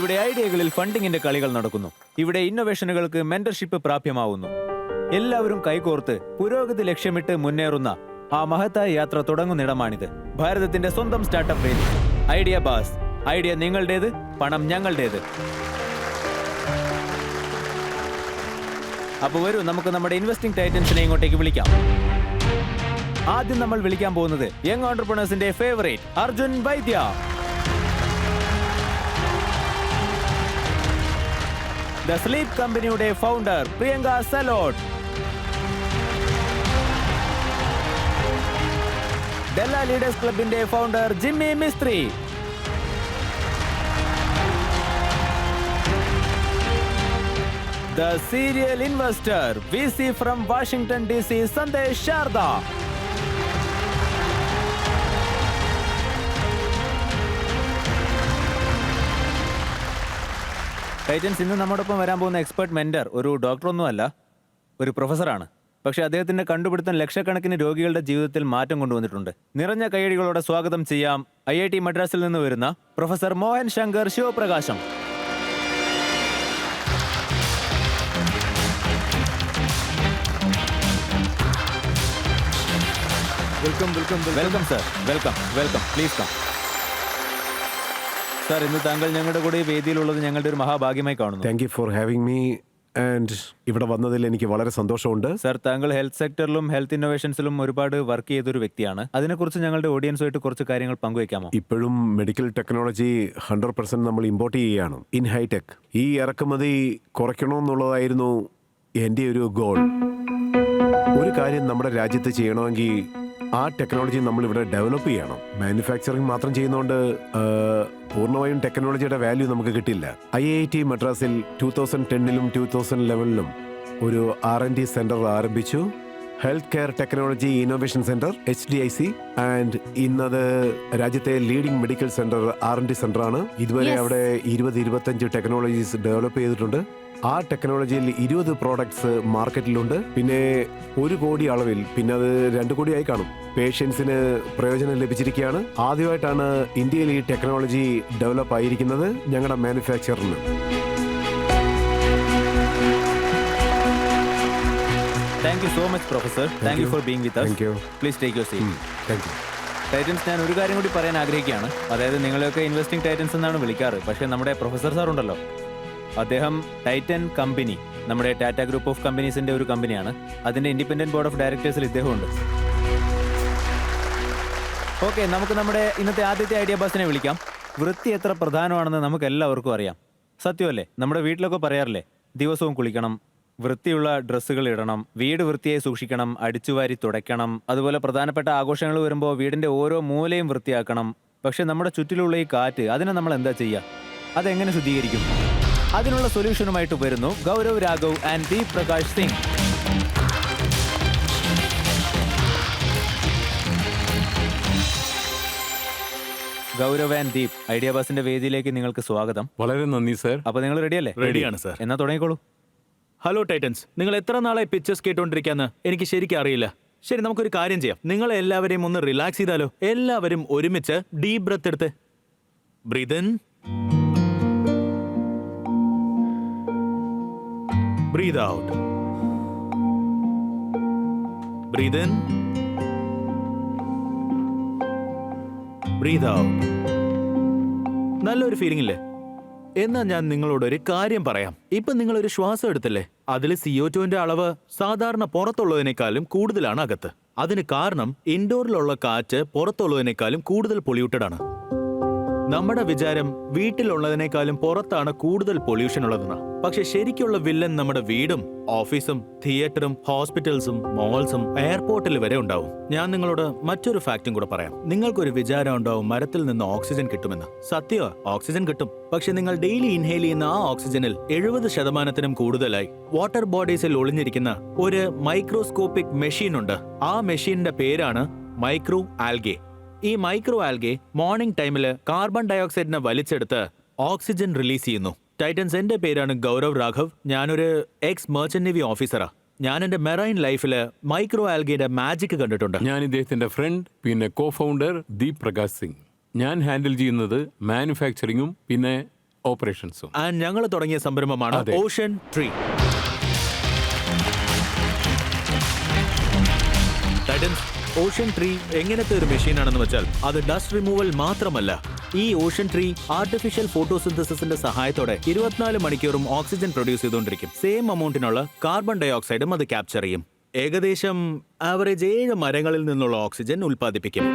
ഇവിടെ ഐഡിയകളിൽ ഫണ്ടിങ്ങിന്റെ കളികൾ നടക്കുന്നു. ഇവിടെ ഇന്നോവേഷനുകൾക്ക് മെന്റർഷിപ്പ് പ്രാപ്യമാവുന്നു. എല്ലാവരും കൈകോർത്ത് പുരോഗതി ലക്ഷ്യമിട്ട് മുന്നേറുന്ന ആ മഹത്തായ യാത്ര തുടങ്ങുന്നിടമാണിത്. ഭാരതത്തിന്റെ സ്വന്തം സ്റ്റാർട്ടപ്പ് വേദി ഐഡിയ ബാസ്. ഐഡിയ നിങ്ങളുടേത്, പണം ഞങ്ങളുടേത്. അപ്പൊ വരൂ, നമുക്ക് നമ്മുടെ ഇൻവെസ്റ്റിംഗ് ടൈറ്റൻസിനെ ഇങ്ങോട്ടേക്ക് വിളിക്കാം. ആദ്യം നമ്മൾ വിളിക്കാൻ പോകുന്നത് യങ് ഓണ്ടർപ്രണേഴ്സിന്റെ ഫേവറേറ്റ് അർജുൻ വൈദ്യ. ദ സ്ലീപ്പ് കമ്പനിയുടെ ഫൗണ്ടർ പ്രിയങ്ക സലോട്ട്. ഡെല്ല ലീഡേഴ്സ് ക്ലബിന്റെ founder Jimmy Mistry. The serial investor, VC from Washington DC, Sandesh Sharda. Titans, ഇന്ന് നമ്മോടൊപ്പം വരാൻ പോകുന്ന എക്സ്പെർട്ട് മെന്റർ ഒരു ഡോക്ടറൊന്നുമല്ല, ഒരു പ്രൊഫസറാണ്. പക്ഷെ അദ്ദേഹത്തിന്റെ കണ്ടുപിടുത്തം ലക്ഷക്കണക്കിന് രോഗികളുടെ ജീവിതത്തിൽ മാറ്റം കൊണ്ടുവന്നിട്ടുണ്ട്. നിറഞ്ഞ കൈയടികളോടെ സ്വാഗതം ചെയ്യാം IIT മദ്രാസിൽ നിന്ന് വരുന്ന professor Mohan Shankar Sivaprakasam. Welcome sir. Welcome. Please come. Sir, ഇന്ന് താങ്കൾ ഞങ്ങളുടെ കൂടെ ഈ വേദിയിലുള്ളത് ഞങ്ങളുടെ ഒരു മഹാഭാഗ്യമായി കാണുന്നു. Thank you for having me and ഇവിടെ വന്നതിൽ എനിക്ക് വളരെ സന്തോഷമുണ്ട്. സർ, താങ്കൾ ഹെൽത്ത് സെക്ടറിലും ഹെൽത്ത് ഇന്നോവേഷൻസിലും ഒരുപാട് വർക്ക് ചെയ്തൊരു വ്യക്തിയാണ്. അതിനെക്കുറിച്ച് ഞങ്ങളുടെ ഓഡിയൻസുമായിട്ട് കുറച്ച് കാര്യങ്ങൾ പങ്കുവയ്ക്കാമോ? ഇപ്പോഴും മെഡിക്കൽ ടെക്നോളജി 100% നമ്മൾ ഇമ്പോർട്ട് ചെയ്യുകയാണ് ഇൻ ഹൈടെക്. ഈ ഇറക്കുമതി കുറയ്ക്കണമെന്നുള്ളതായിരുന്നു എൻ്റെ ഒരു ഗോൾ. ഒരു കാര്യം നമ്മുടെ രാജ്യത്ത് ചെയ്യണമെങ്കിൽ ആ ടെക്നോളജി നമ്മളിവിടെ ഡെവലപ്പ് ചെയ്യണം. മാനുഫാക്ചറിങ് മാത്രം ചെയ്യുന്നതുകൊണ്ട് പൂർണ്ണമായും ടെക്നോളജിയുടെ വാല്യൂ നമുക്ക് കിട്ടില്ല. IIT മദ്രാസിൽ 2010-ലും 2011-ലും ഒരു R&D സെന്റർ ആരംഭിച്ചു. Health care technology innovation centre HDIC. And ഇന്നത് രാജ്യത്തെ ലീഡിംഗ് മെഡിക്കൽ സെന്റർ R&D സെന്ററാണ്. ഇതുവരെ അവിടെ 20-25 ടെക്നോളജീസ് ഡെവലപ്പ് ചെയ്തിട്ടുണ്ട്. ആ ടെക്നോളജിയിൽ 20 പ്രോഡക്ട്സ് മാർക്കറ്റിലുണ്ട്. പിന്നെ 1 കോടി അളവിൽ, പിന്നെ അത് 2 കോടിയായി കാണും, പേഷ്യൻസിന് പ്രയോജനം ലഭിച്ചിരിക്കുകയാണ്. ആദ്യമായിട്ടാണ് ഇന്ത്യയിൽ ഈ ടെക്നോളജി ഡെവലപ്പ് ആയിരിക്കുന്നത് ഞങ്ങളുടെ മാനുഫാക്ചറിന്. Thank you so much professor. Thank you for being with us. Thank you. Please take your seat. Thank you. Titans, ഞാൻ ഒരു കാര്യം കൂടി പറയാൻ ആഗ്രഹിക്കുകയാണ്. അതായത് നിങ്ങളെയൊക്കെ ഇൻവെസ്റ്റിംഗ് ടൈറ്റൻസ് എന്നാണ് വിളിക്കാറ്. പക്ഷേ നമ്മുടെ പ്രൊഫസർ സാർ ഉണ്ടല്ലോ, അദ്ദേഹം ടൈറ്റൻ കമ്പനി, നമ്മുടെ ടാറ്റ ഗ്രൂപ്പ് ഓഫ് കമ്പനീസിന്റെ ഒരു കമ്പനിയാണ്. അതിന്റെ ഇൻഡിപെൻഡന്റ് ബോർഡ് ഓഫ് ഡയറക്ടേഴ്സിൽ ഇദ്ദേഹമുണ്ട്. ഓക്കെ, നമുക്ക് നമ്മുടെ ഇന്നത്തെ ആദ്യത്തെ ഐഡിയ ബസിനെ വിളിക്കാം. വൃത്തി എത്ര പ്രധാനമാണെന്ന് നമുക്ക് എല്ലാവർക്കും അറിയാം, സത്യമല്ലേ? നമ്മുടെ വീട്ടിലൊക്കെ പറയാറില്ലേ, ദിവസവും കുളിക്കണം, വൃത്തിയുള്ള ഡ്രസ്സുകൾ ഇടണം, വീട് വൃത്തിയായി സൂക്ഷിക്കണം, അടിച്ചുവാരി തുടയ്ക്കണം, അതുപോലെ പ്രധാനപ്പെട്ട ആഘോഷങ്ങൾ വരുമ്പോൾ വീടിന്റെ ഓരോ മൂലയും വൃത്തിയാക്കണം. പക്ഷെ നമ്മുടെ ചുറ്റിലുള്ള ഈ കാറ്റ്, അതിനെ നമ്മൾ എന്താ ചെയ്യുക? അതെങ്ങനെ ശുദ്ധീകരിക്കും? അതിനുള്ള സൊല്യൂഷനുമായിട്ട് വരുന്നു Gaurav Raghav and Deep Prakash Singh. Gaurav and Deep, idea ബസിന്റെ വേദിയിലേക്ക് നിങ്ങൾക്ക് സ്വാഗതം. വളരെ നന്ദി സർ. അപ്പൊ നിങ്ങൾ റെഡിയല്ലേ? റെഡിയാണ് സർ. എന്നാ തുടങ്ങിക്കോളൂ. ഹലോ ടൈറ്റൻസ്, നിങ്ങൾ എത്ര നാളായി പിക്ചേഴ്സ് കേട്ടോണ്ടിരിക്കാന്ന് എനിക്ക് ശരിക്കും അറിയില്ല. ശരി, നമുക്കൊരു കാര്യം ചെയ്യാം. നിങ്ങളെ എല്ലാവരെയും ഒന്ന് റിലാക്സ് ചെയ്താലോ? എല്ലാവരും ഒരുമിച്ച് ഡീപ് ബ്രെത്ത് എടുത്ത് breathe in, breathe out, breathe in, breathe out. നല്ലൊരു ഫീലിംഗ് ഇല്ലേ? എന്നാ ഞാൻ നിങ്ങളോട് ഒരു കാര്യം പറയാം. ഇപ്പൊ നിങ്ങളൊരു ശ്വാസം എടുത്തില്ലേ, അതിൽ CO2ന്റെ അളവ് സാധാരണ പുറത്തുള്ളതിനേക്കാളും കൂടുതലാണ് അകത്ത്. അതിന് കാരണം ഇൻഡോറിലുള്ള കാറ്റ് പുറത്തുള്ളതിനേക്കാളും കൂടുതൽ പൊല്യൂട്ടഡ് ആണ്. നമ്മുടെ വിചാരം വീട്ടിലുള്ളതിനേക്കാളും പുറത്താണ് കൂടുതൽ പൊല്യൂഷൻ ഉള്ളതെന്നാ. പക്ഷെ ശരിക്കുള്ള വില്ലൻ നമ്മുടെ വീടും ഓഫീസും തിയേറ്ററും ഹോസ്പിറ്റൽസും മോൾസും എയർപോർട്ടിൽ വരെ ഉണ്ടാവും. ഞാൻ നിങ്ങളോട് മറ്റൊരു ഫാക്റ്റും കൂടെ പറയാം. നിങ്ങൾക്കൊരു വിചാരം ഉണ്ടാവും മരത്തിൽ നിന്ന് ഓക്സിജൻ കിട്ടുമെന്ന്. സത്യമാ, ഓക്സിജൻ കിട്ടും. പക്ഷെ നിങ്ങൾ ഡെയിലി ഇൻഹെയിൽ ചെയ്യുന്ന ആ ഓക്സിജനിൽ 70% കൂടുതലായി വാട്ടർ ബോഡീസിൽ ഒളിഞ്ഞിരിക്കുന്ന ഒരു മൈക്രോസ്കോപ്പിക് മെഷീൻ ഉണ്ട്. ആ മെഷീനിന്റെ പേരാണ് മൈക്രോ ആൽഗെ. ഈ മൈക്രോ ആൽഗെ മോർണിംഗ് ടൈമിൽ കാർബൺ ഡയോക്സൈഡിനെ വലിച്ചെടുത്ത് ഓക്സിജൻ റിലീസ് ചെയ്യുന്നു. ടൈറ്റൻസ്, എന്റെ പേരാണ് ഗൗരവ് രാഘവ്. ഞാനൊരു എക്സ് മെർച്ചന്റ് നേവി ഓഫീസറാ. ഞാൻ എന്റെ മെറൈൻ ലൈഫില് മൈക്രോ ആൽഗയുടെ മാജിക് കണ്ടിട്ടുണ്ട്. ഞാൻ ഇദ്ദേഹത്തിന്റെ ഫ്രണ്ട്, പിന്നെ കോ ഫൗണ്ടർ ദീപ് പ്രകാശ് സിംഗ്. ഞാൻ ഹാൻഡിൽ ചെയ്യുന്നത് മാനുഫാക്ചറിങ്ങും പിന്നെ ഓപ്പറേഷൻസും. ആൻഡ് ഞങ്ങൾ തുടങ്ങിയ സംരംഭമാണ് അതെ. Ocean tree. Titans, Ocean tree എങ്ങനത്തെ ഒരു മെഷീൻ ആണെന്ന് വെച്ചാൽ അത് ഡസ്റ്റ് റിമൂവൽ മാത്രമല്ല. ഈ ഓഷൻ ട്രീ ആർട്ടിഫിഷ്യൽ ഫോട്ടോസിന്തസിന്റെ സഹായത്തോടെ 24 മണിക്കൂറും ഓക്സിജൻ പ്രൊഡ്യൂസ് ചെയ്തുകൊണ്ടിരിക്കും. സെയിം എമൗണ്ടിനുള്ള കാർബൺ ഡൈ ഓക്സൈഡും അത് ക്യാപ്ചർ ചെയ്യും. ഏകദേശം ആവറേജ് 7 മരങ്ങളിൽ നിന്നുള്ള ഓക്സിജൻ ഉൽപ്പാദിപ്പിക്കും.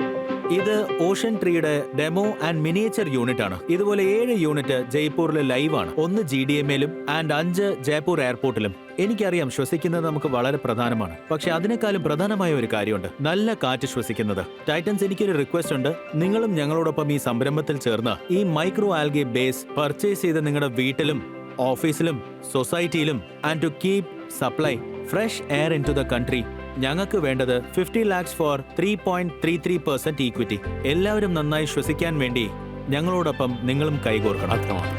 ഇത് ഓഷൻ ട്രീയുടെ ഡെമോ ആൻഡ് മിനിയേച്ചർ യൂണിറ്റ് ആണ്. ഇതുപോലെ 7 യൂണിറ്റ് ജയ്പൂരിൽ ലൈവ് ആണ്. 1 GDMയിലും ആൻഡ് 5 ജയ്പൂർ എയർപോർട്ടിലും. എനിക്കറിയാം ശ്വസിക്കുന്നത് നമുക്ക് വളരെ പ്രധാനമാണ്, പക്ഷെ അതിനേക്കാളും പ്രധാനമായ ഒരു കാര്യമുണ്ട്, നല്ല കാറ്റ് ശ്വസിക്കുന്നത്. ടൈറ്റൻസ്, എനിക്കൊരു റിക്വസ്റ്റ് ഉണ്ട്. നിങ്ങളും ഞങ്ങളോടൊപ്പം ഈ സംരംഭത്തിൽ ചേർന്ന് ഈ മൈക്രോ ആൽഗെ ബേസ് പർച്ചേസ് ചെയ്ത് നിങ്ങളുടെ വീട്ടിലും ഓഫീസിലും സൊസൈറ്റിയിലും and to keep supply fresh air into the country. ഞങ്ങൾക്ക് വേണ്ടത് 50 lakhs ഫോർ 3.33% ഈക്വിറ്റി. എല്ലാവരും നന്നായി ശ്വസിക്കാൻ വേണ്ടി ഞങ്ങളോടൊപ്പം നിങ്ങളും കൈകോർക്കണം. അത്രമാണ്.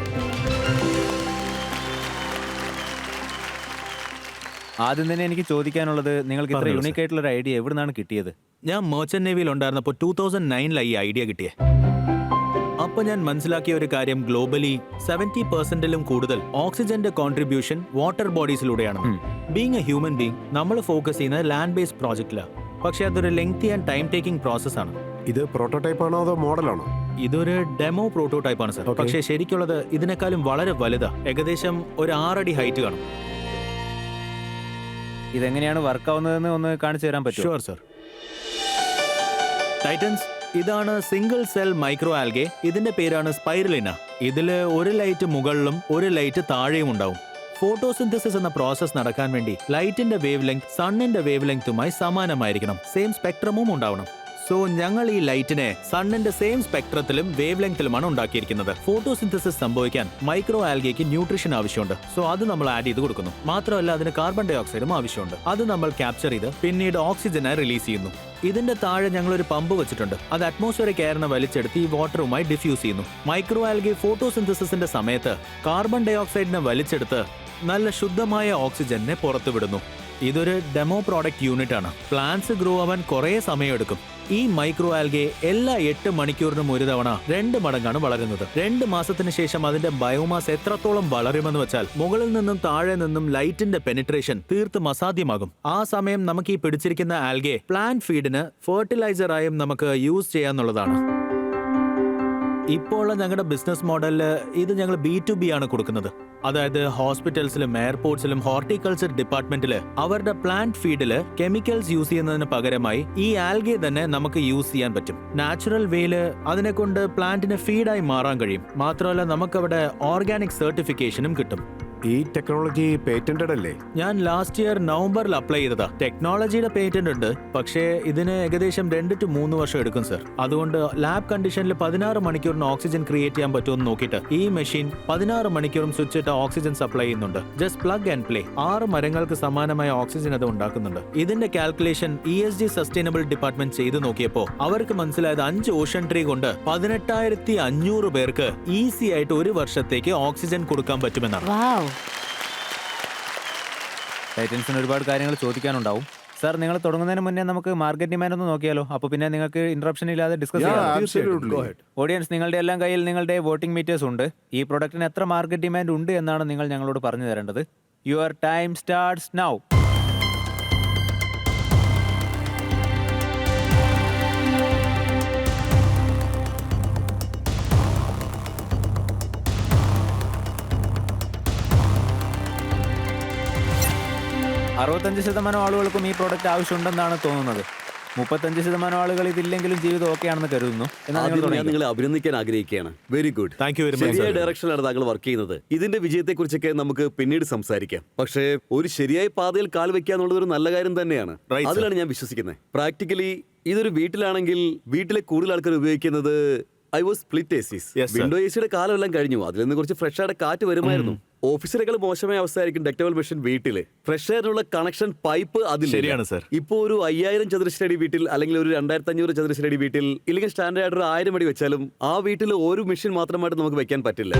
ആദ്യം തന്നെ എനിക്ക് ചോദിക്കാനുള്ളത്, നിങ്ങൾക്ക് ഇത്ര പറഞ്ഞോളൂ, യൂണിക് ആയിട്ടുള്ള ഒരു ഐഡിയ എവിടെ നിന്നാണ് കിട്ടിയത്? ഞാൻ മെർച്ചന്റ് നേവിയിൽ ഉണ്ടായിരുന്നപ്പോൾ 2009 ഈ ഐഡിയ കിട്ടിയേ. അപ്പൊ ഞാൻ മനസ്സിലാക്കിയ ഒരു കാര്യം, ഗ്ലോബലി 70%ലും കൂടുതൽ ഓക്സിജന്റെ കോൺട്രിബ്യൂഷൻ വാട്ടർ ബോഡീസിലൂടെയാണ്. ബീങ് എ ഹ്യൂമൻ ബീങ്, നമ്മൾ ഫോക്കസ് ചെയ്യുന്നത് ലാൻഡ് ബേസ്ഡ് പ്രോജക്റ്റിലാണ്. പക്ഷെ അതൊരു lengthy and time taking process ആണ്. ഇത് പ്രോട്ടോടൈപ്പ് ആണോ അതോ മോഡലാണോ? ഇതൊരു ഡെമോ പ്രോട്ടോടൈപ്പ് ആണ് സർ. Okay. പക്ഷേ ശരിക്കുള്ളത് ഇതിനേക്കാളും വളരെ വലുതാ. ഏകദേശം ഒരു 6 അടി ഹൈറ്റ് കാണും. ഇതെങ്ങനെയാണ് വർക്ക് ആവുന്നതെന്ന് ഒന്ന് കാണിച്ചു തരാൻ പറ്റുമോ? Sure sir. ടൈറ്റൻസ്, ഇതാണ് സിംഗിൾ സെൽ മൈക്രോ ആൽഗെ. ഇതിന്റെ പേരാണ് സ്പൈറലിന. ഇതില് ഒരു ലൈറ്റ് മുകളിലും ഒരു ലൈറ്റ് താഴെയും ഉണ്ടാവും. ഫോട്ടോസിന്തസിസ് എന്ന പ്രോസസ് നടക്കാൻ വേണ്ടി ലൈറ്റിന്റെ വേവ് ലെങ്ത് സണ്ണിന്റെ വേവ് ലെങ്തുമായി സമാനമായിരിക്കണം. സെയിം സ്പെക്ട്രമും ഉണ്ടാവണം. സോ ഞങ്ങൾ ഈ ലൈറ്റിനെ സണ്ണിന്റെ സെയിം സ്പെക്ട്രത്തിലും വേവ് ലെങ്തിലുമാണ് ഉണ്ടാക്കിയിരിക്കുന്നത്. ഫോട്ടോസിന്തസിസ് സംഭവിക്കാൻ മൈക്രോ ആൽഗയ്ക്ക് ന്യൂട്രീഷൻ ആവശ്യമുണ്ട്. സോ അത് നമ്മൾ ആഡ് ചെയ്ത് കൊടുക്കുന്നു. മാത്രമല്ല അതിന് കാർബൺ ഡൈ ഓക്സൈഡും ആവശ്യമുണ്ട്. അത് നമ്മൾ ക്യാപ്ചർ ചെയ്ത് പിന്നീട് ഓക്സിജനായി റിലീസ് ചെയ്യുന്നു. ഇതിന്റെ താഴെ ഞങ്ങൾ ഒരു പമ്പ് വെച്ചിട്ടുണ്ട്. അത് അറ്റ്മോസ്ഫിയറിക് എയറിനെ വലിച്ചെടുത്ത് ഈ വാട്ടറുമായി ഡിഫ്യൂസ് ചെയ്യുന്നു. മൈക്രോ ആൽഗെ ഫോട്ടോസിന്തസിന്റെ സമയത്ത് കാർബൺ ഡൈ ഓക്സൈഡിനെ വലിച്ചെടുത്ത് നല്ല ശുദ്ധമായ ഓക്സിജനെ പുറത്തുവിടുന്നു. ഇതൊരു ഡെമോ പ്രോഡക്റ്റ് യൂണിറ്റ് ആണ്. പ്ലാന്റ്സ് ഗ്രോ ആവാൻ കുറേ സമയമെടുക്കും. ഈ മൈക്രോ ആൽഗെ എല്ലാ 8 മണിക്കൂറിനും ഒരു തവണ 2 മടങ്ങാണ് വളരുന്നത്. 2 മാസത്തിന് ശേഷം അതിന്റെ ബയോമാസ് എത്രത്തോളം വളരുമെന്ന് വെച്ചാൽ മുകളിൽ നിന്നും താഴെ നിന്നും ലൈറ്റിന്റെ പെനിട്രേഷൻ തീർത്തും അസാധ്യമാകും. ആ സമയം നമുക്ക് ഈ പിടിച്ചിരിക്കുന്ന ആൽഗെ പ്ലാന്റ് ഫീഡിന് ഫെർട്ടിലൈസറായും നമുക്ക് യൂസ് ചെയ്യാന്നുള്ളതാണ്. ഇപ്പോൾ ഞങ്ങളുടെ ബിസിനസ് മോഡലിൽ ഇത് ഞങ്ങൾ B2B ആണ് കൊടുക്കുന്നത്. അതായത് ഹോസ്പിറ്റൽസിലും എയർപോർട്ട്സിലും ഹോർട്ടിക്കൾച്ചർ ഡിപ്പാർട്ട്മെന്റിൽ അവരുടെ പ്ലാന്റ് ഫീഡിൽ കെമിക്കൽസ് യൂസ് ചെയ്യുന്നതിന് പകരമായി ഈ ആൽഗെ തന്നെ നമുക്ക് യൂസ് ചെയ്യാൻ പറ്റും. നാച്ചുറൽ വേയില് അതിനെ കൊണ്ട് പ്ലാന്റിന് ഫീഡായി മാറാൻ കഴിയും. മാത്രമല്ല നമുക്കവിടെ ഓർഗാനിക് സർട്ടിഫിക്കേഷനും കിട്ടും. ഈ ടെക്നോളജി പേറ്റന്റഡ് അല്ലേ? ഞാൻ ലാസ്റ്റ് ഇയർ നവംബറിൽ അപ്ലൈ ചെയ്തതാ. ടെക്നോളജിയുടെ പേറ്റന്റ് ഉണ്ട്, പക്ഷേ ഇതിന് ഏകദേശം 2 to 3 വർഷം എടുക്കും സർ. അതുകൊണ്ട് ലാബ് കണ്ടീഷനിൽ 16 മണിക്കൂറിന് ഓക്സിജൻ ക്രിയേറ്റ് ചെയ്യാൻ പറ്റുമെന്ന് നോക്കിയിട്ട് ഈ മെഷീൻ 16 മണിക്കൂറും സ്വിച്ച് ഇട്ട് ഓക്സിജൻ സപ്ലൈ ചെയ്യുന്നുണ്ട്. Just plug and play. 6 മരങ്ങൾക്ക് സമാനമായ ഓക്സിജൻ അത് ഉണ്ടാക്കുന്നുണ്ട്. ഇതിന്റെ കാൽക്കുലേഷൻ ESG സസ്റ്റൈനബിൾ ഡിപ്പാർട്ട്മെന്റ് ചെയ്ത് നോക്കിയപ്പോൾ അവർക്ക് മനസ്സിലായത് 5 ഓഷൻ ട്രീ കൊണ്ട് 18,500 പേർക്ക് ഈസി ആയിട്ട് 1 വർഷത്തേക്ക് ഓക്സിജൻ കൊടുക്കാൻ പറ്റുമെന്നാണ്. ടൈറ്റൻസിന് ഒരുപാട് കാര്യങ്ങൾ ചോദിക്കാനുണ്ടാവും. സാർ, നിങ്ങൾ തുടങ്ങുന്നതിന് മുന്നേ നമുക്ക് മാർക്കറ്റ് ഡിമാൻഡ് ഒന്ന് നോക്കിയാലോ? അപ്പോൾ പിന്നെ നിങ്ങൾക്ക് ഇന്ററപ്ഷൻ ഇല്ലാതെ ഡിസ്കസ് ചെയ്യാം. ഓഡിയൻസ്, നിങ്ങളുടെ എല്ലാം കയ്യിൽ നിങ്ങളുടെ വോട്ടിംഗ് മീറ്റേഴ്സ് ഉണ്ട്. ഈ പ്രൊഡക്റ്റിന് എത്ര മാർക്കറ്റ് ഡിമാൻഡ് ഉണ്ട് എന്നാണ് നിങ്ങൾ ഞങ്ങളോട് പറഞ്ഞു തരേണ്ടത്. Your time starts now. അറുപത്തഞ്ച് ശതമാനം ആളുകൾക്കും ഈ പ്രോഡക്റ്റ് ആവശ്യമുണ്ടെന്നാണ് തോന്നുന്നത്. 35% ആളുകൾ ഇതില്ലെങ്കിലും ജീവിതം ഓക്കെ ആണെന്ന് കരുതുന്നു. ഞാൻ നിങ്ങളെ അഭിനന്ദിക്കാൻ ആഗ്രഹിക്കുകയാണ്. Very good. Thank you very much. ശരിയായ ഡയറക്ഷനിലാണ് താങ്കൾ വർക്ക് ചെയ്യുന്നത്. ഇതിന്റെ വിജയത്തെക്കുറിച്ചൊക്കെ നമുക്ക് പിന്നീട് സംസാരിക്കാം. പക്ഷേ ഒരു ശരിയായ പാതയിൽ കാൽ വെക്കുക എന്നുള്ളത് ഒരു നല്ല കാര്യം തന്നെയാണ്. Right, sir. അതിലാണ് ഞാൻ വിശ്വസിക്കുന്നത്. പ്രാക്ടിക്കലി ഇതൊരു വീട്ടിലാണെങ്കിൽ വീട്ടിലെ കൂടുതൽ ആൾക്കാർ ഉപയോഗിക്കുന്നത് I was split ACs. Yes, sir. Window എസിയുടെ കാലം എല്ലാം കഴിഞ്ഞു. അതിൽ നിന്ന് കുറച്ച് ഫ്രഷ് ആയിട്ട് കാറ്റ് വരുമായിരുന്നു. ഓഫീസിനേക്കാൾ മോശമായ അവസ്ഥയായിരിക്കും ഡക്റ്റബിൾ മെഷീൻ വീട്ടില്. ഫ്രഷ് എയറിനുള്ള കണക്ഷൻ പൈപ്പ് അതിൽ ശരിയാണ്, sir. ഇപ്പൊ ഒരു 5000 ചതുരശ്ര അടി വീട്ടിൽ അല്ലെങ്കിൽ ഒരു 2500 ചതുരശ്ര അടി വീട്ടിൽ ഇല്ലെങ്കിൽ സ്റ്റാൻഡേർഡ് ആയിട്ട് ഒരു 1000 അടി വെച്ചാലും ആ വീട്ടിൽ ഒരു മെഷീൻ മാത്രമായിട്ട് നമുക്ക് വെക്കാൻ പറ്റില്ല.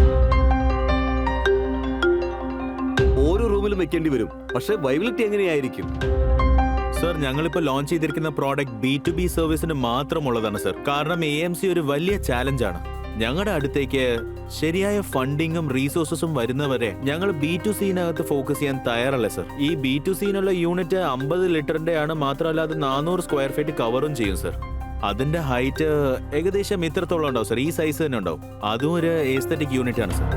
ഓരോ റൂമിലും വെക്കേണ്ടി വരും. പക്ഷെ വൈബിലിറ്റി എങ്ങനെയായിരിക്കും? സർ, ഞങ്ങളിപ്പോൾ ലോഞ്ച് ചെയ്തിരിക്കുന്ന പ്രോഡക്റ്റ് B2B സർവീസിന് മാത്രമുള്ളതാണ് സർ. കാരണം AMC ഒരു വലിയ ചാലഞ്ചാണ്. ഞങ്ങളുടെ അടുത്തേക്ക് ശരിയായ ഫണ്ടിങ്ങും റീസോഴ്സസും വരുന്നവരെ ഞങ്ങൾ B2Cനകത്ത് ഫോക്കസ് ചെയ്യാൻ തയ്യാറല്ല സർ. ഈ B2Cനുള്ള യൂണിറ്റ് 50 ലിറ്ററിന്റെ ആണ്, മാത്രമല്ല അത് 400 സ്ക്വയർ ഫീറ്റ് കവറും ചെയ്യും സർ. അതിന്റെ ഹൈറ്റ് ഏകദേശം ഇത്രത്തോളം ഉണ്ടാവും സർ, ഈ സൈസ് തന്നെ ഉണ്ടാവും. അതും ഒരു എസ്തറ്റിക് യൂണിറ്റ് ആണ് സർ.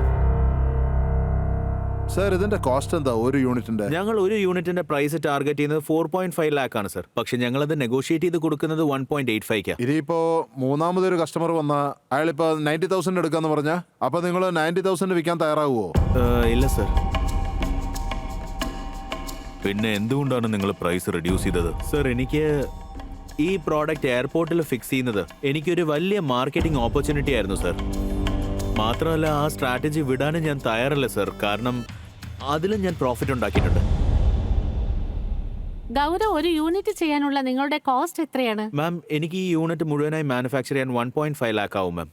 സർ ഇതിന്റെ കോസ്റ്റ് എന്താ ഒരു യൂണിറ്റിന്റെ? ഞങ്ങൾ ഒരു യൂണിറ്റിന്റെ പ്രൈസ് ടാർഗറ്റ് ചെയ്യുന്നത് 4.5 ലാക്ക് ആണ് സർ. പക്ഷെ ഞങ്ങൾ അത് നെഗോഷിയേറ്റ് ചെയ്ത് കൊടുക്കുന്നത് 1.85. ഇനിയിപ്പോ മൂന്നാമതൊരു കസ്റ്റമർ വന്ന അയാളിപ്പോ 90,000 എടുക്കാന്ന് പറഞ്ഞാ അപ്പൊ നിങ്ങൾ 90,000 വിൽക്കാൻ തയ്യാറാവുമോ? ഇല്ല സർ. പിന്നെ എന്തുകൊണ്ടാണ് നിങ്ങൾ പ്രൈസ് റെഡ്യൂസ് ചെയ്തത്? സർ, എനിക്ക് ഈ പ്രോഡക്റ്റ് എയർപോർട്ടിൽ ഫിക്സ് ചെയ്യുന്നത് എനിക്കൊരു വലിയ മാർക്കറ്റിംഗ് ഓപ്പർച്യൂണിറ്റി ആയിരുന്നു സർ. മാത്രമല്ല ആ സ്ട്രാറ്റജി വിടാനും ഞാൻ തയ്യാറല്ല സർ, കാരണം അതിലും ഞാൻ പ്രോഫിറ്റ് ഉണ്ടാക്കിയിട്ടുണ്ട്. ഗൗരവ്, ഒരു യൂണിറ്റ് ചെയ്യാനുള്ള നിങ്ങളുടെ കോസ്റ്റ് എത്രയാണ്? മാം, എനിക്ക് ഈ യൂണിറ്റ് മുഴുവനായി മാനുഫാക്ചർ ചെയ്യാൻ 1.5 ലാക്ക് ആവും മാം.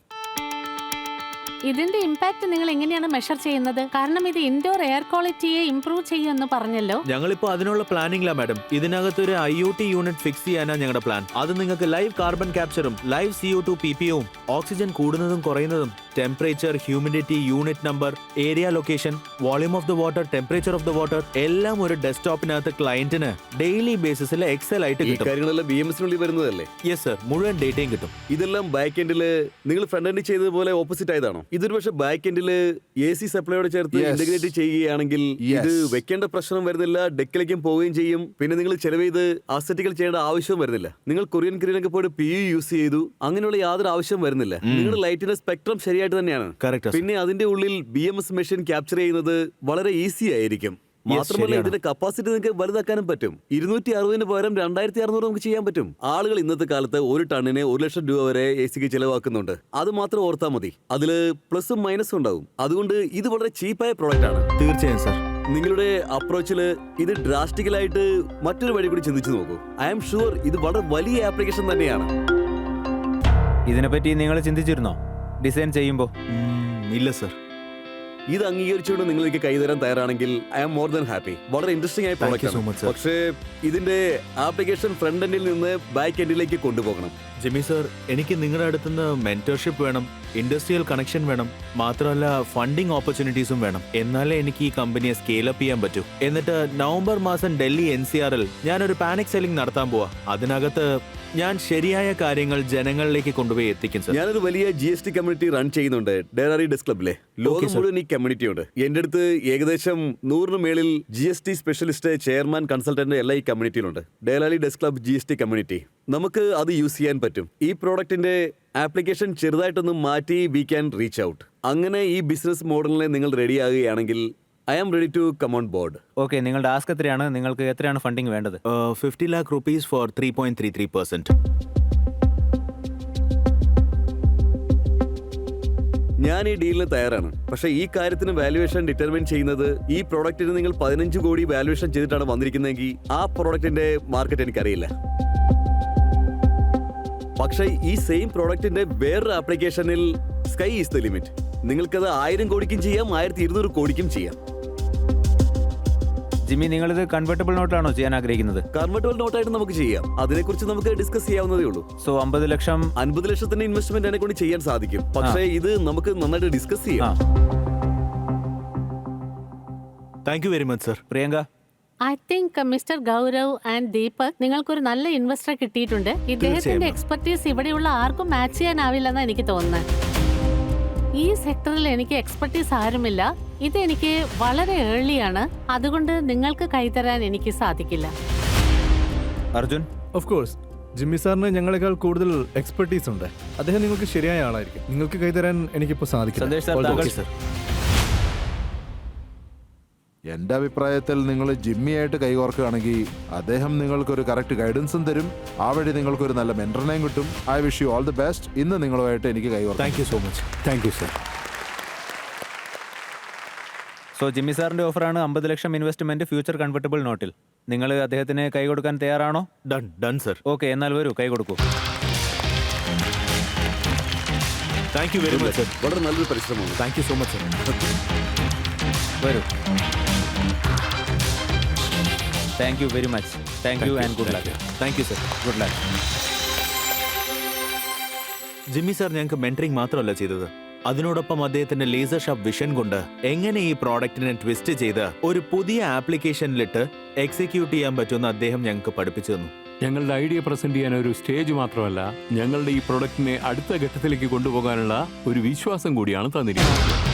ഇതിന്റെ ഇമ്പാക്ട് നിങ്ങൾ എങ്ങനെയാണ് മെഷർ ചെയ്യുന്നത്? കാരണം ഇത് ഇൻഡോർ എയർ ക്വാളിറ്റിയെ ഇംപ്രൂവ് ചെയ്യുമെന്ന് പറഞ്ഞല്ലോ. ഞങ്ങളിപ്പോ അതിനുള്ള പ്ലാനിംഗിലാ മാഡം. ഇതിനകത്തൊരു IoT യൂണിറ്റ് ഫിക്സ് ചെയ്യാനാണ് ഞങ്ങളുടെ പ്ലാൻ. അത് നിങ്ങൾക്ക് ലൈവ് കാർബൺ ക്യാപ്ചറും ലൈവ് CO2 PPOയും ഓക്സിജൻ കൂടുന്നതും കുറയുന്നതും temperature, humidity, unit number, area location, volume of the water, temperature of the water എല്ലാം ഒരു ഡെസ്ക്ടോപ്പിനകത്ത് ക്ലയന്റിന് ഡെയിലി ബേസിസിൽ എക്സൽ ആയിട്ട് ഈ കിട്ടും. കാര്യങ്ങളെല്ലാം BMSനുള്ളിൽ വരുന്നതല്ലേ? യെസ് സർ, മുഴുവൻ ഡേറ്റയും കിട്ടും. ഇതെല്ലാം ബാക്ക് എൻഡിൽ നിങ്ങൾ ഫ്രണ്ട് എൻഡിൽ ചെയ്തതുപോലെ ഓപ്പോസിറ്റ് ആയതാണോ? ഇതൊരു പക്ഷേ ബാക്ക് എൻഡിൽ AC സപ്ലൈയോട് ചേർത്ത് Yes. ഇന്റഗ്രേറ്റ് ചെയ്യുകയാണെങ്കിൽ Yes. ഇത് വെക്കേണ്ട പ്രശ്നം വരുന്നില്ല, ഡെക്കിലേക്കും പോവുകയും ചെയ്യും. പിന്നെ നിങ്ങൾ ചെലവ് ചെയ്ത് ആസ്തെറ്റിക്കൽ ചെയ്യേണ്ട ആവശ്യവും വരുന്നില്ല. നിങ്ങൾ കൊറിയനിലൊക്കെ പോയിട്ട് PU യൂസ് ചെയ്തു, അങ്ങനെയുള്ള യാതൊരു ആവശ്യം വരുന്നില്ല. നിങ്ങളുടെ ലൈറ്റിന്റെ സ്പെക്ട്രം ശരിയായിട്ട് തന്നെയാണ്. Correct, sir. പിന്നെ അതിന്റെ ഉള്ളിൽ BMS മെഷീൻ ക്യാപ്ചർ ചെയ്യുന്നത് വളരെ ഈസി ആയിരിക്കും. മാത്രമല്ല ശരിയാണ്. ഇതിന്റെ കപ്പാസിറ്റി നിങ്ങൾക്ക് വലുതാക്കാനും പറ്റും. 260 പകരം 2600 നമുക്ക് ചെയ്യാൻ പറ്റും. ആളുകൾ ഇന്നത്തെ കാലത്ത് ഒരു ടണ്ണിന് 1 ലക്ഷം രൂപ വരെ AC ചെലവാക്കുന്നുണ്ട്. അത് മാത്രം ഓർത്താൽ മതി. അതില് പ്ലസും മൈനസും ഉണ്ടാവും. അതുകൊണ്ട് ഇത് വളരെ ചീപ്പായ പ്രോഡക്റ്റ് ആണ്. തീർച്ചയായും സർ. നിങ്ങളുടെ അപ്രോച്ചില് ഇത് ഡ്രാസ്റ്റിക്കലായിട്ട് മറ്റൊരു വഴി കൂടി ചിന്തിച്ചു നോക്കൂ. ഐ ആം ഷുവർ ഇത് വളരെ വലിയ ആപ്ലിക്കേഷൻ തന്നെയാണ്. ഇതിനെപ്പറ്റി നിങ്ങൾ ചിന്തിച്ചിരുന്നോ ഡിസൈൻ ചെയ്യുമ്പോൾ? ഇല്ല സർ. ഇത് അംഗീകരിച്ചുകൊണ്ട് നിങ്ങൾ എനിക്ക് കൈതരാൻ തയ്യാറാണെങ്കിൽ I am more than happy. വളരെ ഇൻട്രസ്റ്റിംഗ് ആയ Thank you so much, പ്രോഡക്റ്റ്. sir. പക്ഷേ ഇതിന്റെ ആപ്ലിക്കേഷൻ ഫ്രണ്ട് എൻഡിൽ നിന്ന് ബാക്ക് എൻഡിലേക്ക് കൊണ്ടുപോകണം. ജിമ്മി സർ, എനിക്ക് നിങ്ങളുടെ അടുത്തുനിന്ന് മെന്റർഷിപ്പ് വേണം, ഇൻഡസ്ട്രിയൽ കണക്ഷൻ വേണം, മാത്രമല്ല ഫണ്ടിങ് ഓപ്പർച്യൂണിറ്റീസും വേണം. എന്നാലേ എനിക്ക് ഈ കമ്പനിയെ സ്കെയിൽ അപ്പ് ചെയ്യാൻ പറ്റൂ. എന്നിട്ട് നവംബർ മാസം ഡൽഹി NCRൽ ഞാനൊരു പാനിക് സെല്ലിംഗ് നടത്താൻ പോവാ. അതിനകത്ത് ഞാൻ ശരിയായ കാര്യങ്ങൾ ജനങ്ങളിലേക്ക് കൊണ്ടുപോയി എത്തിക്കും സർ. ഞാനൊരു വലിയ GST കമ്മ്യൂണിറ്റി റൺ ചെയ്യുന്നുണ്ട് ഡെറാറി ഡെസ്ക് ക്ലബിലെ. ലോകം sir. മുഴുവൻ ഈ കമ്മ്യൂണിറ്റി ഉണ്ട്. എന്റെ അടുത്ത് ഏകദേശം 100 മേളിൽ GST സ്പെഷ്യലിസ്റ്റ്, ചെയർമാൻ, കൺസൾട്ടന്റ് എല്ലാം ഈ കമ്മ്യൂണിറ്റിയിലുണ്ട്. ഡെറാറി ഡെസ്ക് ക്ലബ് GST കമ്മ്യൂണിറ്റി. നമുക്ക് അത് യൂസ് ചെയ്യാൻ പറ്റും. ഈ പ്രോഡക്റ്റിന്റെ ആപ്ലിക്കേഷൻ ചെറുതായിട്ടൊന്ന് മാറ്റി വി ക്യാൻ റീച്ച് ഔട്ട്. അങ്ങനെ ഈ ബിസിനസ് മോഡലിനെ നിങ്ങൾ റെഡി ആകുകയാണെങ്കിൽ I am ready to come on board. Okay, നിങ്ങളുടെ ആസ്ക് എത്രയാണ്? നിങ്ങൾക്ക് എത്രയാണ് ഫണ്ടിങ് വേണ്ടത്? 50 lakh rupees for 3.33%. ഞാൻ ഈ ഡീലിന് തയ്യാറാണ്. പക്ഷേ ഈ കാര്യത്തിന് വാല്യുവേഷൻ ഡിറ്റർമിൻ ചെയ്യുന്നത് ഈ പ്രോഡക്റ്റിന് നിങ്ങൾ 15 കോടി വാല്യുവേഷൻ ചെയ്തിട്ടാണ് വന്നിരിക്കുന്നതെങ്കിൽ ആ പ്രോഡക്റ്റിന്റെ മാർക്കറ്റ് എനിക്കറിയില്ല. പക്ഷേ ഈ സെയിം പ്രോഡക്റ്റിന്റെ വേറൊരു ആപ്ലിക്കേഷനിൽ സ്കൈ ഈസ് ദ ലിമിറ്റ്. നിങ്ങൾക്കത് 1000 കോടിക്കും ചെയ്യാം, 1200 കോടിക്കും ചെയ്യാം. ജിമ്മി, നിങ്ങളിത് കൺവെർട്ടബിൾ നോട്ടാണോ ചെയ്യാൻ ആഗ്രഹിക്കുന്നത്? കൺവെർട്ടബിൾ നോട്ടായിട്ട് നമുക്ക് ചെയ്യാം. അതിനെക്കുറിച്ച് നമുക്ക് ഡിസ്കസ് ചെയ്യാവുന്നതേ ഉള്ളൂ. സോ 50 ലക്ഷം. 50 ലക്ഷത്തിന്റെ ഇൻവെസ്റ്റ്മെന്റ് എന്നെ കൊണ്ട് ചെയ്യാൻ സാധിക്കും. പക്ഷേ ഇത് നമുക്ക് നന്നായിട്ട് ഡിസ്കസ് ചെയ്യാം. Thank you very much sir. Priyanka, I think mister Gaurav and Deepak, നിങ്ങൾക്കൊരു നല്ല ഇൻവെസ്റ്റർ കിട്ടിയിട്ടുണ്ട്. ഇദ്ദേഹത്തിന്റെ എക്സ്പെർട്ടീസ് ഇവിടെയുള്ള ആർക്കും മാച്ച് ചെയ്യാനാവില്ലെന്നാണ് എനിക്ക് തോന്നുന്നത്. ഈ സെക്ടറിൽ എനിക്ക് എക്സ്പെർട്ടീസ് ആരുമില്ല. ഇത് എനിക്ക് വളരെ ഏർലിയാണ്. അതുകൊണ്ട് നിങ്ങൾക്ക് കൈതരാൻ എനിക്ക് സാധിക്കില്ല. അർജുൻ. ഓഫ് കോഴ്സ്, ജിമ്മി സാറിന് ഞങ്ങളെക്കാൾ കൂടുതൽ എക്സ്പെർട്ടീസ് ഉണ്ട്. അദ്ദേഹം നിങ്ങൾക്ക് ശരിയായ ആളായിരിക്കും. നിങ്ങൾക്ക് കൈതരാൻ എനിക്കിപ്പോൾ സാധിക്കില്ല. സന്ദേശ് സാർ, താങ്കൾ. സർ. എന്റെ അഭിപ്രായത്തിൽ നിങ്ങൾ ജിമ്മിയായിട്ട് കൈകോർക്കുകയാണെങ്കിൽ അദ്ദേഹം നിങ്ങൾക്കൊരു കറക്റ്റ് ഗൈഡൻസും തരും. ആ വഴി നിങ്ങൾക്കൊരു നല്ല മെന്ററിനെയും കിട്ടും. I wish you all the best. ഇന്ന് നിങ്ങളുമായിട്ട് എനിക്ക് കൈകോർക്കാം. Thank you so much. Thank you sir. So Jimmy സാറിന്റെ ഓഫറാണ് 50 ലക്ഷം ഇൻവെസ്റ്റ്മെന്റ് ഫ്യൂച്ചർ കൺവെർട്ടബിൾ നോട്ടിൽ. നിങ്ങൾ അദ്ദേഹത്തിന് കൈ കൊടുക്കാൻ തയ്യാറാണോ? Done sir. ഓക്കെ, എന്നാൽ വരൂ, കൈ കൊടുക്കൂ. Thank you very much sir. വളരെ നല്ലൊരു പരിശ്രമമാണ്. Thank you so much sir. വരൂ. Thank you very much. Thank you and good luck. Thank you sir. Good luck. Jimmy sir ഞങ്ങൾക്ക് മെന്ററിംഗ് മാത്രമല്ല ചെയ്തത്, അതിനോടൊപ്പം അദ്ദേഹത്തിന്റെ ലേസർ ഷാർപ്പ് വിഷൻ കൊണ്ട് എങ്ങനെ ഈ പ്രോഡക്റ്റിനെ ട്വിസ്റ്റ് ചെയ്ത് ഒരു പുതിയ ആപ്ലിക്കേഷനിലിട്ട് എക്സിക്യൂട്ട് ചെയ്യാൻ പറ്റുമെന്ന് അദ്ദേഹം ഞങ്ങൾക്ക് പഠിപ്പിച്ചു തന്നു. ഞങ്ങളുടെ ഐഡിയ പ്രസന്റ് ചെയ്യാൻ ഒരു സ്റ്റേജ് മാത്രമല്ല, ഞങ്ങളുടെ ഈ പ്രൊഡക്റ്റിനെ അടുത്ത ഘട്ടത്തിലേക്ക് കൊണ്ടുപോകാനുള്ള ഒരു വിശ്വാസം കൂടിയാണ് തന്നിരിക്കുന്നത്.